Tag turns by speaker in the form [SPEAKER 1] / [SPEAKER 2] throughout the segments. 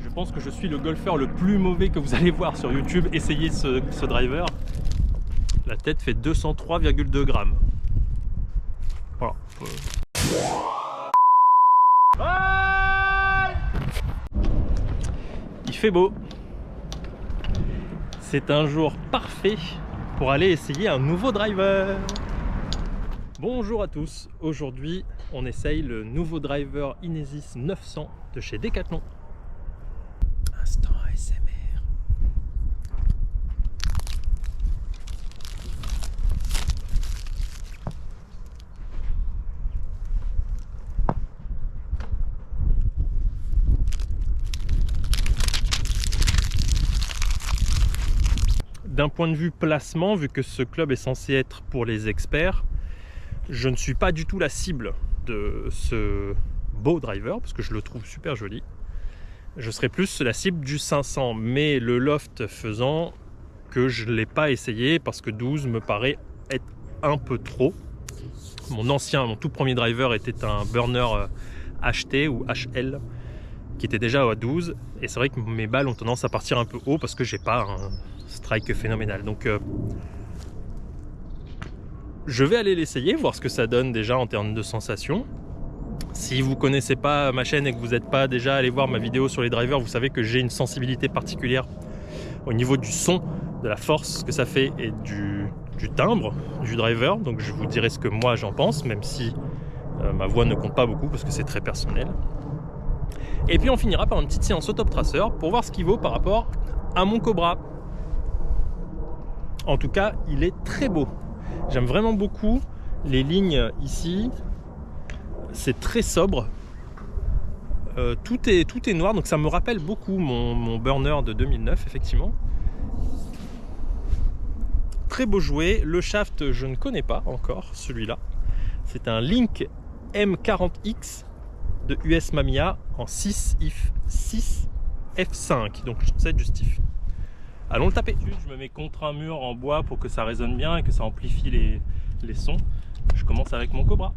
[SPEAKER 1] Je pense que je suis le golfeur le plus mauvais que vous allez voir sur YouTube. Essayez ce driver. La tête fait 203,2 grammes. Voilà. Il fait beau. C'est un jour parfait pour aller essayer un nouveau driver. Bonjour à tous. Aujourd'hui, on essaye le nouveau driver Inesis 900 de chez Decathlon. Instant ASMR. D'un point de vue placement, vu que ce club est censé être pour les experts, je ne suis pas du tout la cible de ce beau driver, parce que je le trouve super joli. Je serais plus la cible du 500, mais le loft faisant que je ne l'ai pas essayé, parce que 12 me paraît être un peu trop. Mon tout premier driver était un burner HT ou HL, qui était déjà à 12, et c'est vrai que mes balles ont tendance à partir un peu haut, parce que j'ai pas un strike phénoménal. Donc je vais aller l'essayer, voir ce que ça donne déjà en termes de sensations. Si vous connaissez pas ma chaîne et que vous n'êtes pas déjà allé voir ma vidéo sur les drivers, vous savez que j'ai une sensibilité particulière au niveau du son, de la force que ça fait et du timbre du driver. Donc je vous dirai ce que moi j'en pense, même si ma voix ne compte pas beaucoup parce que c'est très personnel. Et puis on finira par une petite séance au top tracer pour voir ce qu'il vaut par rapport à mon Cobra. En tout cas, il est très beau. J'aime vraiment beaucoup les lignes ici. C'est très sobre. Tout est noir, donc ça me rappelle beaucoup mon burner de 2009, effectivement. Très beau jouet. Le shaft, je ne connais pas encore celui-là. C'est un Link M40X de US Mamiya en 6 F5, donc 7 justif. Allons le taper. Je me mets contre un mur en bois pour que ça résonne bien et que ça amplifie les sons. Je commence avec mon Cobra.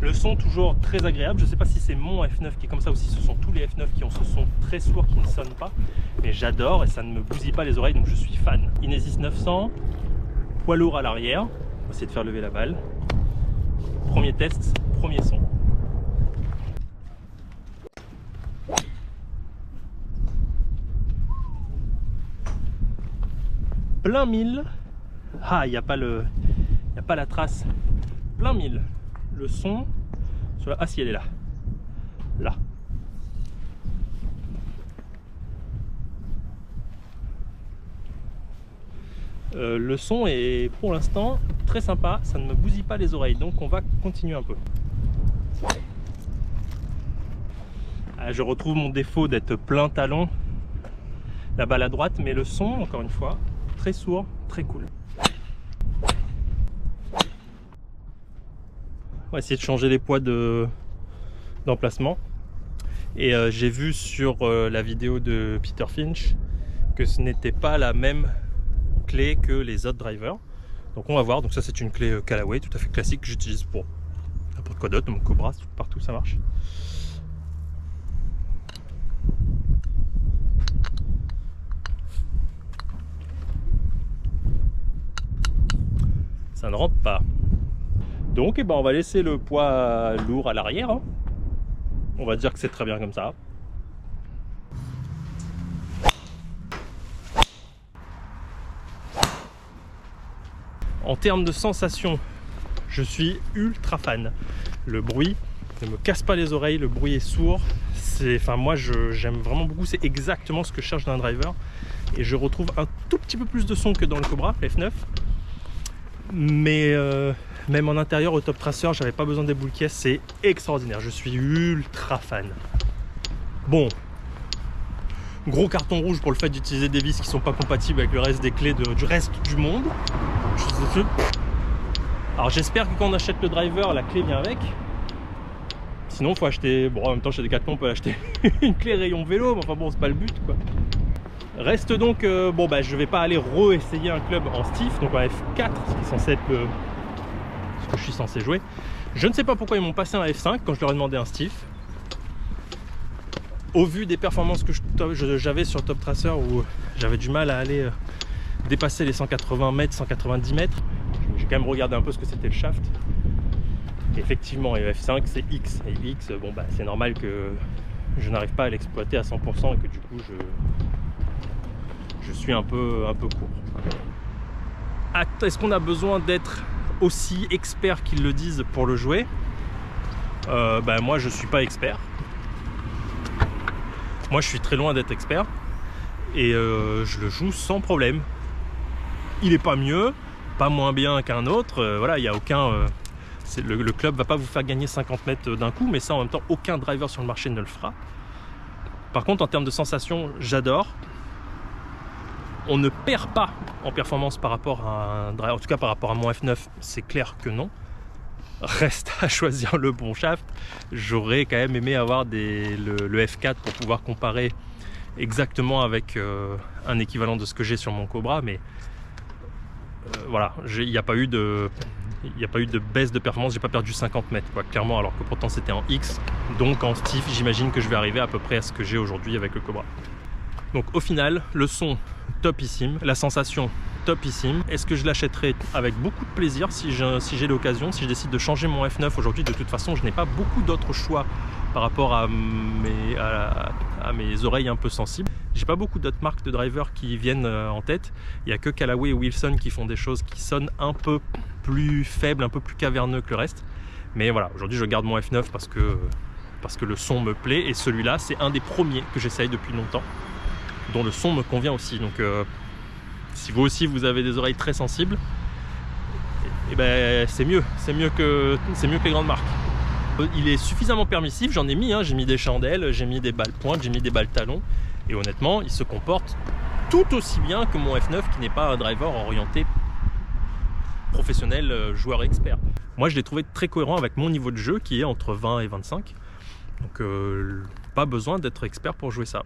[SPEAKER 1] Le son toujours très agréable. Je ne sais pas si c'est mon F9 qui est comme ça ou si ce sont tous les F9 qui ont ce son très sourd qui ne sonne pas. Mais j'adore et ça ne me bousille pas les oreilles, donc je suis fan. Inesis 900, poids lourd à l'arrière. On va essayer de faire lever la balle. Premier test, premier son. Plein mille. Ah, il n'y a pas la trace. Plein mille. Le son. Ah si, elle est là. Là. Le son est pour l'instant très sympa. Ça ne me bousille pas les oreilles. Donc on va continuer un peu. Ah, je retrouve mon défaut d'être plein talon. La balle à droite. Mais le son, encore une fois, très sourd, très cool. On va essayer de changer les poids d'emplacement. Et j'ai vu sur la vidéo de Peter Finch que ce n'était pas la même clé que les autres drivers. Donc on va voir. Donc ça c'est une clé Callaway tout à fait classique que j'utilise pour n'importe quoi d'autre. Mon Cobra, partout ça marche. Ça ne rentre pas. Donc on va laisser le poids lourd à l'arrière. Hein. On va dire que c'est très bien comme ça. En termes de sensation, je suis ultra fan. Le bruit ne me casse pas les oreilles, le bruit est sourd. Moi j'aime vraiment beaucoup, c'est exactement ce que je cherche dans un driver. Et je retrouve un tout petit peu plus de son que dans le Cobra, F9. Mais même en intérieur au top tracer, j'avais pas besoin des boules caisses, c'est extraordinaire, je suis ultra fan. Bon, gros carton rouge pour le fait d'utiliser des vis qui sont pas compatibles avec le reste des clés du reste du monde. Alors j'espère que quand on achète le driver, la clé vient avec. Sinon faut acheter, bon en même temps chez Decathlon on peut acheter une clé rayon vélo, mais enfin bon c'est pas le but quoi. Reste donc, je vais pas aller re-essayer un club en stiff, donc en F4, ce qui est censé être ce que je suis censé jouer. Je ne sais pas pourquoi ils m'ont passé un F5 quand je leur ai demandé un stiff. Au vu des performances que j'avais sur Top Tracer où j'avais du mal à aller dépasser les 180 mètres, 190 mètres, j'ai quand même regardé un peu ce que c'était le shaft. Et effectivement, F5 c'est X. Et X, bon bah c'est normal que je n'arrive pas à l'exploiter à 100% et que du coup je suis un peu court. Est-ce qu'on a besoin d'être aussi expert qu'ils le disent pour le jouer? Moi je suis pas expert. Moi je suis très loin d'être expert et je le joue sans problème. Il est pas mieux, pas moins bien qu'un autre, voilà, il n'y a aucun... le club va pas vous faire gagner 50 mètres d'un coup, mais ça en même temps aucun driver sur le marché ne le fera. Par contre en termes de sensations, j'adore. On ne perd pas en performance par rapport à un driver, en tout cas par rapport à mon F9, c'est clair que non. Reste à choisir le bon shaft. J'aurais quand même aimé avoir le F4 pour pouvoir comparer exactement avec un équivalent de ce que j'ai sur mon Cobra, mais voilà, il n'y a pas eu de baisse de performance, j'ai pas perdu 50 mètres quoi, clairement, alors que pourtant c'était en X, donc en stiff j'imagine que je vais arriver à peu près à ce que j'ai aujourd'hui avec le Cobra. Donc au final, le son topissime, la sensation topissime. Est-ce que je l'achèterai avec beaucoup de plaisir si j'ai l'occasion, si je décide de changer mon F9 aujourd'hui? De toute façon, je n'ai pas beaucoup d'autres choix par rapport à mes oreilles un peu sensibles. J'ai pas beaucoup d'autres marques de drivers qui viennent en tête. Il n'y a que Callaway et Wilson qui font des choses qui sonnent un peu plus faibles, un peu plus caverneux que le reste. Mais voilà, aujourd'hui je garde mon F9 parce que le son me plaît, et celui-là c'est un des premiers que j'essaye depuis longtemps, dont le son me convient aussi. Donc si vous aussi vous avez des oreilles très sensibles, c'est mieux que les grandes marques. Il est suffisamment permissif, j'en ai mis, j'ai mis des chandelles, j'ai mis des balles pointes, j'ai mis des balles talons, et honnêtement il se comporte tout aussi bien que mon F9 qui n'est pas un driver orienté professionnel, joueur expert. Moi je l'ai trouvé très cohérent avec mon niveau de jeu qui est entre 20 et 25, donc pas besoin d'être expert pour jouer ça.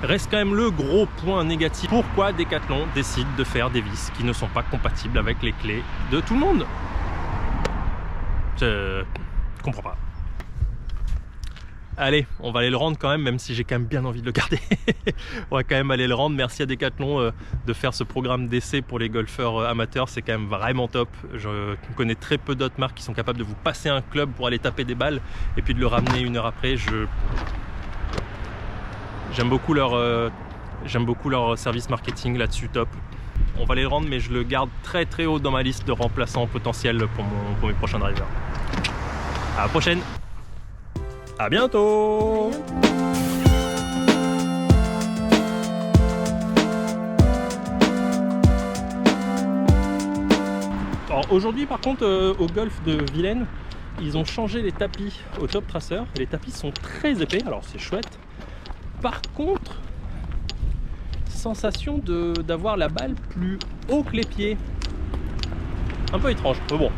[SPEAKER 1] Reste quand même le gros point négatif. Pourquoi Decathlon décide de faire des vis qui ne sont pas compatibles avec les clés de tout le monde? Je comprends pas. Allez, on va aller le rendre quand même si j'ai quand même bien envie de le garder. On va quand même aller le rendre. Merci à Decathlon de faire ce programme d'essai pour les golfeurs amateurs. C'est quand même vraiment top. Je connais très peu d'autres marques qui sont capables de vous passer un club pour aller taper des balles et puis de le ramener une heure après. J'aime beaucoup leur service marketing là-dessus, top. On va les le rendre, mais je le garde très très haut dans ma liste de remplaçants potentiels pour mes prochains drivers. À la prochaine. À bientôt. Alors aujourd'hui par contre au golf de Vilaine, ils ont changé les tapis au Top Tracer. Les tapis sont très épais, alors c'est chouette. Par contre, sensation d'avoir la balle plus haut que les pieds. Un peu étrange, mais bon,